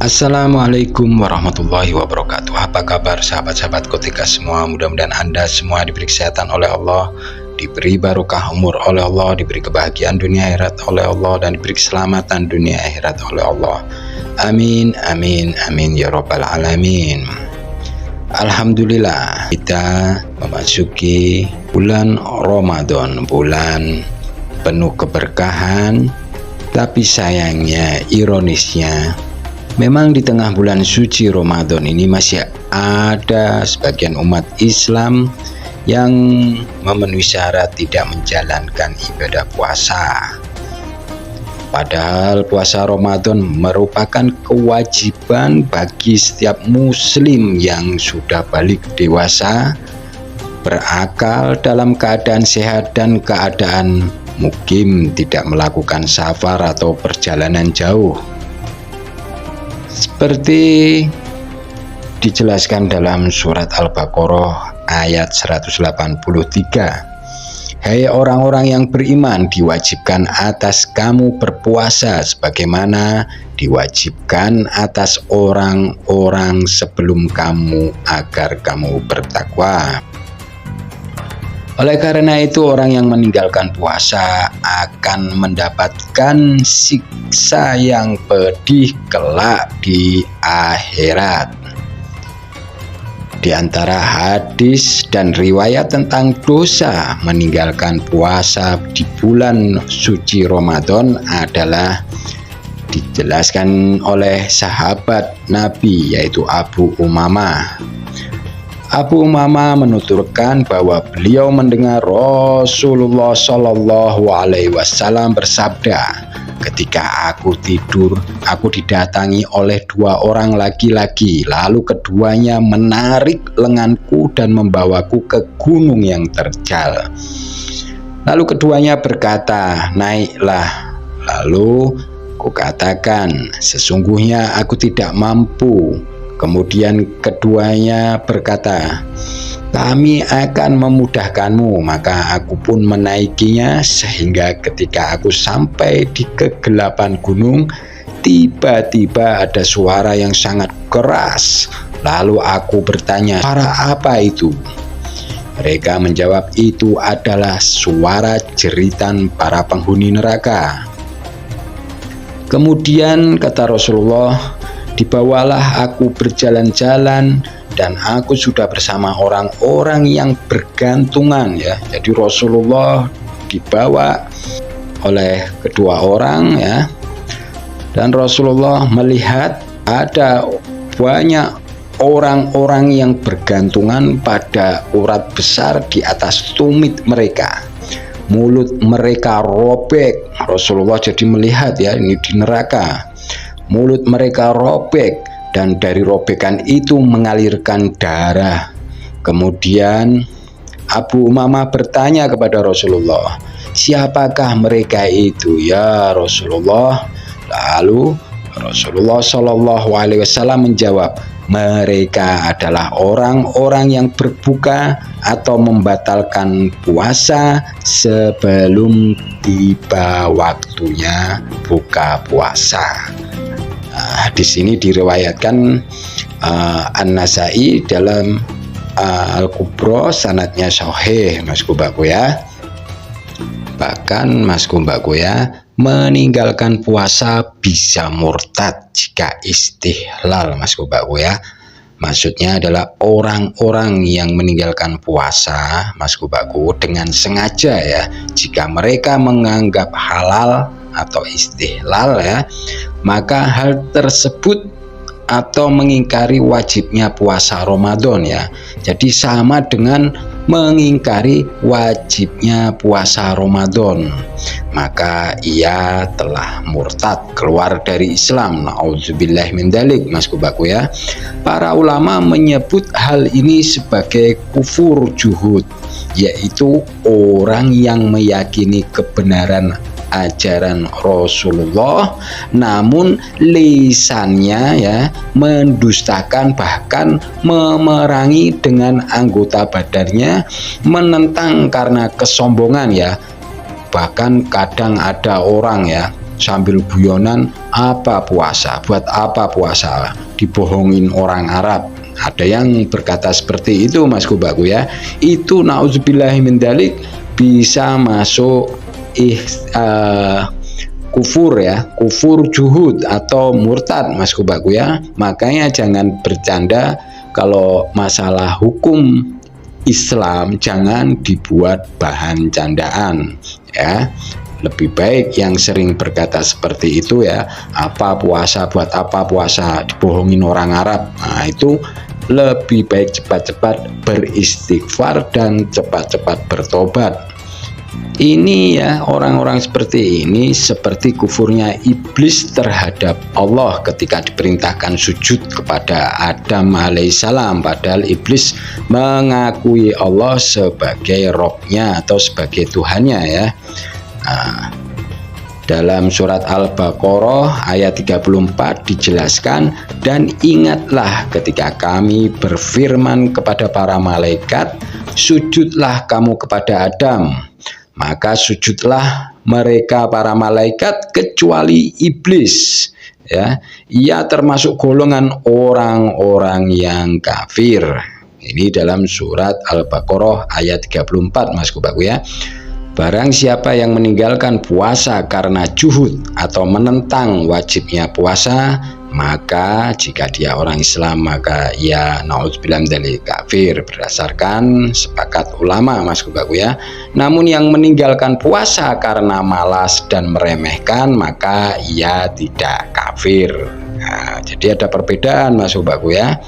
Assalamualaikum warahmatullahi wabarakatuh. Apa kabar sahabat-sahabat Kotika semua? Mudah-mudahan Anda semua diberi kesehatan oleh Allah, diberi barokah umur oleh Allah, diberi kebahagiaan dunia akhirat oleh Allah, dan diberi keselamatan dunia akhirat oleh Allah. Amin, amin, amin ya rabbal alamin. Alhamdulillah, kita memasuki bulan Ramadan, bulan penuh keberkahan. Tapi sayangnya, ironisnya, memang di tengah bulan suci Ramadan ini masih ada sebagian umat Islam yang memenuhi syarat tidak menjalankan ibadah puasa. Padahal puasa Ramadan merupakan kewajiban bagi setiap muslim yang sudah balik dewasa, berakal, dalam keadaan sehat dan keadaan mukim, tidak melakukan safar atau perjalanan jauh. Seperti dijelaskan dalam surat Al-Baqarah ayat 183. Hai orang-orang yang beriman, diwajibkan atas kamu berpuasa sebagaimana diwajibkan atas orang-orang sebelum kamu agar kamu bertakwa. Oleh karena itu, orang yang meninggalkan puasa akan mendapatkan siksa yang pedih kelak di akhirat. Di antara hadis dan riwayat tentang dosa meninggalkan puasa di bulan suci Ramadan adalah dijelaskan oleh sahabat Nabi, yaitu Abu Umamah. Abu Umamah menuturkan bahwa beliau mendengar Rasulullah Shallallahu Alaihi Wasallam bersabda, ketika aku tidur, aku didatangi oleh dua orang laki-laki, lalu keduanya menarik lenganku dan membawaku ke gunung yang terjal. Lalu keduanya berkata, naiklah. Lalu kukatakan, sesungguhnya aku tidak mampu. Kemudian keduanya berkata, kami akan memudahkanmu. Maka aku pun menaikinya, sehingga ketika aku sampai di kegelapan gunung, tiba-tiba ada suara yang sangat keras. Lalu aku bertanya, suara apa itu? Mereka menjawab, itu adalah suara jeritan para penghuni neraka. Kemudian kata Rasulullah, dibawalah aku berjalan-jalan dan aku sudah bersama orang-orang yang bergantungan, ya. Jadi Rasulullah dibawa oleh kedua orang, ya. Dan Rasulullah melihat ada banyak orang-orang yang bergantungan pada urat besar di atas tumit mereka. Mulut mereka robek. Rasulullah jadi melihat, ya, ini di neraka. Mulut mereka robek dan dari robekan itu mengalirkan darah. Kemudian Abu Umamah bertanya kepada Rasulullah, siapakah mereka itu ya Rasulullah? Lalu Rasulullah Shallallahu Alaihi Wasallam menjawab, mereka adalah orang-orang yang berbuka atau membatalkan puasa sebelum tiba waktunya buka puasa. Di sini diriwayatkan An-Nasai dalam Al-Kubra, sanadnya sahih, Mas Kumbaku, ya. Bahkan Mas Kumbaku, ya, meninggalkan puasa bisa murtad jika istihlal, Mas Kumbaku, ya. Maksudnya adalah orang-orang yang meninggalkan puasa, Mas Kumbaku, dengan sengaja, ya, jika mereka menganggap halal atau istihlal, ya, maka hal tersebut atau mengingkari wajibnya puasa Ramadan, ya. Jadi sama dengan mengingkari wajibnya puasa Ramadan, maka ia telah murtad, keluar dari Islam. Nauzubillah min dzalik, Mas Kumbaku, ya. Para ulama menyebut hal ini sebagai kufur juhud, yaitu orang yang meyakini kebenaran ajaran Rasulullah namun lisannya, ya, mendustakan, bahkan memerangi dengan anggota badannya, menentang karena kesombongan, ya. Bahkan kadang ada orang, ya, sambil guyonan, Apa puasa? Buat apa puasa? Dibohongin orang Arab. Ada yang berkata seperti itu, Mas Kubaku ya. Itu nauzubillahi min dzalik bisa masuk kufur ya, kufur juhud atau murtad, Mas Kubaku ya. Makanya jangan bercanda kalau masalah hukum Islam, jangan dibuat bahan candaan ya. Lebih baik yang sering berkata seperti itu ya, apa puasa, buat apa puasa, dibohongin orang Arab. Nah itu lebih baik cepat-cepat beristighfar dan cepat-cepat bertobat. Ini ya, orang-orang seperti ini seperti kufurnya iblis terhadap Allah ketika diperintahkan sujud kepada Adam alaihissalam, padahal iblis mengakui Allah sebagai Robnya atau sebagai Tuhannya ya. Nah, dalam surat Al-Baqarah ayat 34 dijelaskan, dan ingatlah ketika kami berfirman kepada para malaikat, sujudlah kamu kepada Adam, maka sujudlah mereka para malaikat kecuali iblis ya, ia termasuk golongan orang-orang yang kafir. Ini dalam surat Al-Baqarah ayat 34, Mas Kubaku ya. Barang siapa yang meninggalkan puasa karena juhud atau menentang wajibnya puasa, maka jika dia orang Islam maka ia naudzubillah dari kafir berdasarkan sepakat ulama, Mas Kubaku ya. Namun yang meninggalkan puasa karena malas dan meremehkan, maka ia tidak kafir. Nah, jadi ada perbedaan, Mas Kubaku ya.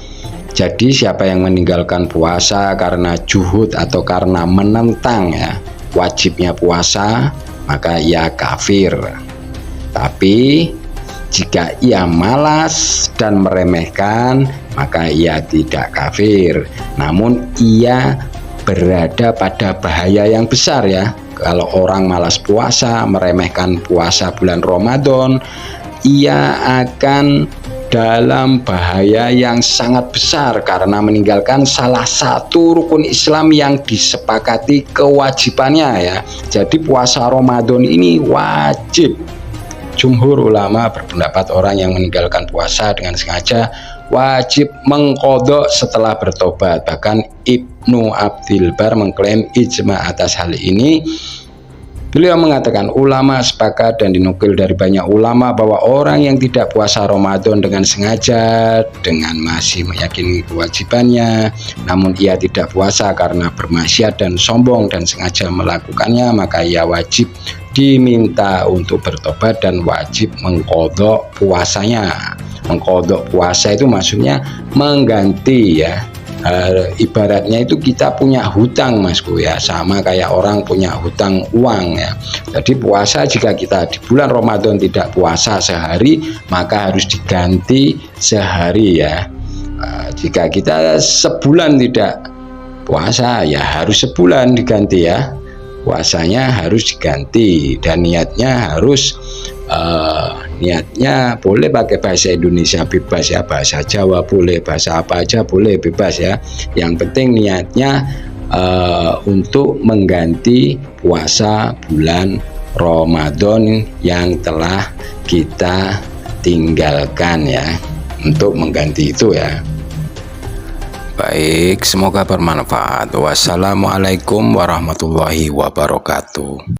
Jadi siapa yang meninggalkan puasa karena juhud atau karena menentang ya wajibnya puasa, maka ia kafir. Tapi jika ia malas dan meremehkan, maka ia tidak kafir. Namun ia berada pada bahaya yang besar ya. Kalau orang malas puasa, meremehkan puasa bulan Ramadan, ia akan dalam bahaya yang sangat besar karena meninggalkan salah satu rukun Islam yang disepakati kewajibannya ya. Jadi puasa Ramadan ini wajib. Jumhur ulama berpendapat orang yang meninggalkan puasa dengan sengaja wajib mengqadha setelah bertobat. Bahkan Ibnu Abdil Bar mengklaim ijma atas hal ini. Beliau mengatakan ulama sepakat dan dinukil dari banyak ulama bahwa orang yang tidak puasa Ramadan dengan sengaja, dengan masih meyakini kewajibannya, namun ia tidak puasa karena bermaksiat dan sombong dan sengaja melakukannya, maka ia wajib diminta untuk bertobat dan wajib mengqadha puasanya. Mengqadha puasa itu maksudnya mengganti ya. Ibaratnya itu kita punya hutang, Masku ya, sama kayak orang punya hutang uang ya. Jadi puasa, jika kita di bulan Ramadan tidak puasa sehari, maka harus diganti sehari ya. Jika kita sebulan tidak puasa, ya harus sebulan diganti ya. Puasanya harus diganti dan niatnya harus niatnya boleh pakai bahasa Indonesia bebas ya, bahasa Jawa boleh, bahasa apa aja boleh, bebas ya. Yang penting niatnya untuk mengganti puasa bulan Ramadan yang telah kita tinggalkan ya, untuk mengganti itu ya. Baik, semoga bermanfaat. Wassalamualaikum warahmatullahi wabarakatuh.